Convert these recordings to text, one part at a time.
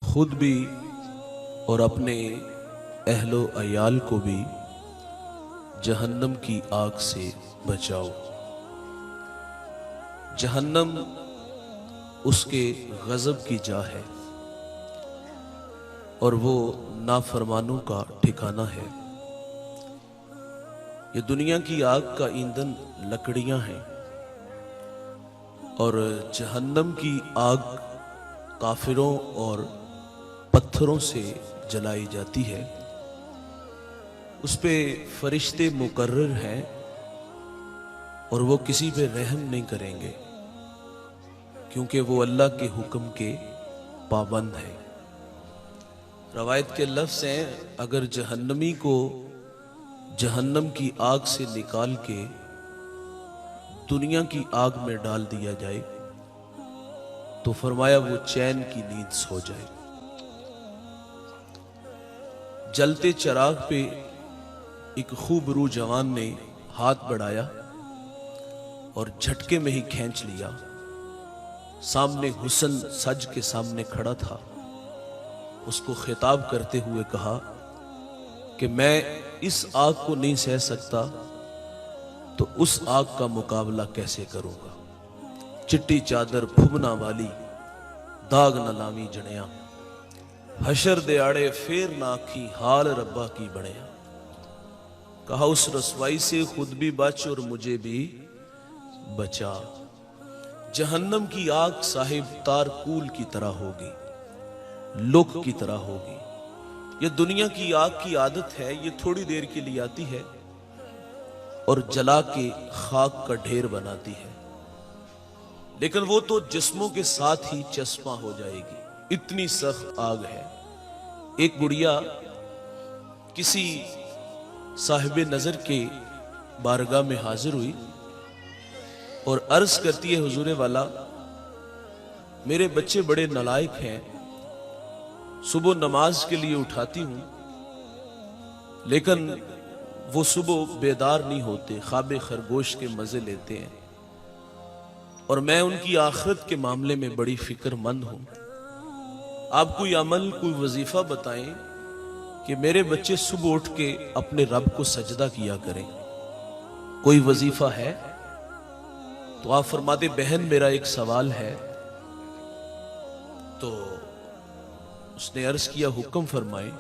خود بھی اور اپنے اہل و عیال کو بھی جہنم کی آگ سے بچاؤ۔ جہنم اس کے غضب کی جا ہے اور وہ نافرمانوں کا ٹھکانہ ہے۔ یہ دنیا کی آگ کا ایندھن لکڑیاں ہیں اور جہنم کی آگ کافروں اور پتھروں سے جلائی جاتی ہے۔ اس پہ فرشتے مقرر ہیں اور وہ کسی پہ رحم نہیں کریں گے کیونکہ وہ اللہ کے حکم کے پابند ہیں۔ روایت کے لفظ ہیں، اگر جہنمی کو جہنم کی آگ سے نکال کے دنیا کی آگ میں ڈال دیا جائے تو فرمایا وہ چین کی نیند سو جائے۔ جلتے چراغ پہ ایک خوب روح جوان نے ہاتھ بڑھایا اور جھٹکے میں ہی کھینچ لیا۔ سامنے حسن سج کے سامنے کھڑا تھا، اس کو خطاب کرتے ہوئے کہا کہ میں اس آگ کو نہیں سہ سکتا تو اس آگ کا مقابلہ کیسے کروں گا؟ چٹی چادر پھمنا والی داغ نہ لامی جڑیاں، حشر دیاڑے پھر نہ آکھی حال ربا کی بڑیاں۔ کہا اس رسوائی سے خود بھی بچ اور مجھے بھی بچا۔ جہنم کی آگ صاحب تارکول کی طرح ہوگی، لوک کی طرح ہوگی۔ یہ دنیا کی آگ کی عادت ہے، یہ تھوڑی دیر کے لیے آتی ہے اور جلا کے خاک کا ڈھیر بناتی ہے، لیکن وہ تو جسموں کے ساتھ ہی چسپاں ہو جائے گی، اتنی سخت آگ ہے۔ ایک بڑھیا کسی صاحب نظر کے بارگاہ میں حاضر ہوئی اور عرض کرتی ہے، حضور والا میرے بچے بڑے نالائق ہیں، صبح نماز کے لیے اٹھاتی ہوں لیکن وہ صبح بیدار نہیں ہوتے، خواب خرگوش کے مزے لیتے ہیں، اور میں ان کی آخرت کے معاملے میں بڑی فکر مند ہوں۔ آپ کوئی عمل، کوئی وظیفہ بتائیں کہ میرے بچے صبح اٹھ کے اپنے رب کو سجدہ کیا کریں، کوئی وظیفہ ہے؟ تو آپ فرماتے بہن میرا ایک سوال ہے۔ تو اس نے عرض کیا حکم فرمائیں۔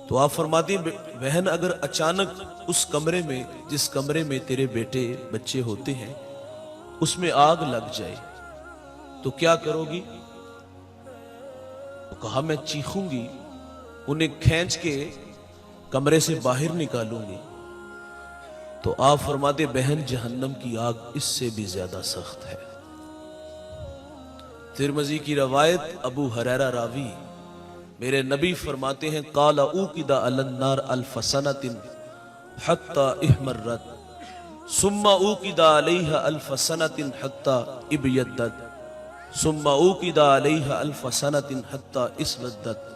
تو آپ فرماتے بہن اگر اچانک اس کمرے میں، جس کمرے میں تیرے بیٹے بچے ہوتے ہیں، اس میں آگ لگ جائے تو کیا کرو گی؟ تو کہا میں چیخوں گی، انہیں کھینچ کے کمرے سے باہر نکالوں گی۔ تو آپ فرماتے بہن جہنم کی آگ اس سے بھی زیادہ سخت ہے۔ ترمذی کی روایت، ابو ہریرہ راوی، میرے نبی فرماتے ہیں قال اوقد علی النار الف سنۃ حتی احمرت ثم اوقد علیہا الف سنۃ حتی ابیضت ثم اوقد علیہا الف سنۃ حتی اسودت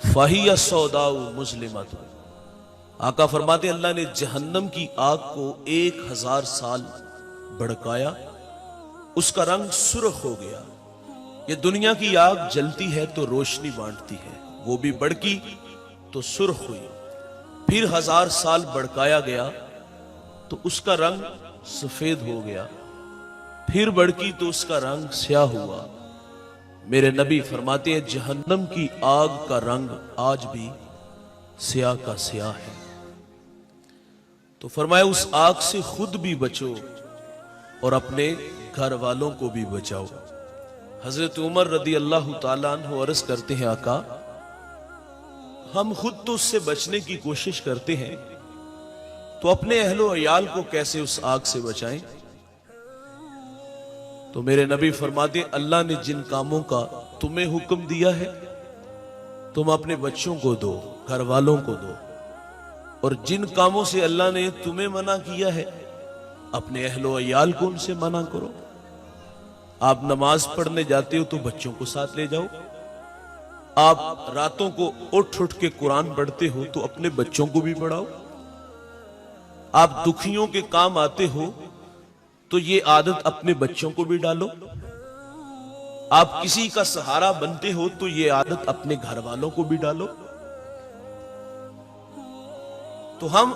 فہی السوداء مظلمۃ۔ آقا فرماتے ہیں اللہ نے جہنم کی آگ کو 1000 سال بھڑکایا، اس کا رنگ سرخ ہو گیا۔ یہ دنیا کی آگ جلتی ہے تو روشنی بانٹتی ہے، وہ بھی بڑکی تو سرخ ہوئی، پھر 1000 سال بڑکایا گیا تو اس کا رنگ سفید ہو گیا، پھر بڑکی تو اس کا رنگ سیاہ ہوا۔ میرے نبی فرماتے ہیں جہنم کی آگ کا رنگ آج بھی سیاہ کا سیاہ ہے۔ تو فرمایا اس آگ سے خود بھی بچو اور اپنے گھر والوں کو بھی بچاؤ۔ حضرت عمر رضی اللہ تعالیٰ عنہ عرض کرتے ہیں آقا ہم خود تو اس سے بچنے کی کوشش کرتے ہیں تو اپنے اہل و عیال کو کیسے اس آگ سے بچائیں؟ تو میرے نبی فرماتے ہیں اللہ نے جن کاموں کا تمہیں حکم دیا ہے تم اپنے بچوں کو دو، گھر والوں کو دو، اور جن کاموں سے اللہ نے تمہیں منع کیا ہے اپنے اہل و عیال کو ان سے منع کرو۔ آپ نماز پڑھنے جاتے ہو تو بچوں کو ساتھ لے جاؤ، آپ راتوں کو اٹھ اٹھ کے قرآن پڑھتے ہو تو اپنے بچوں کو بھی پڑھاؤ، آپ دکھیوں کے کام آتے ہو تو یہ عادت اپنے بچوں کو بھی ڈالو۔ آپ کسی کا سہارا بنتے ہو تو یہ عادت اپنے گھر والوں کو بھی ڈالو. تو ہم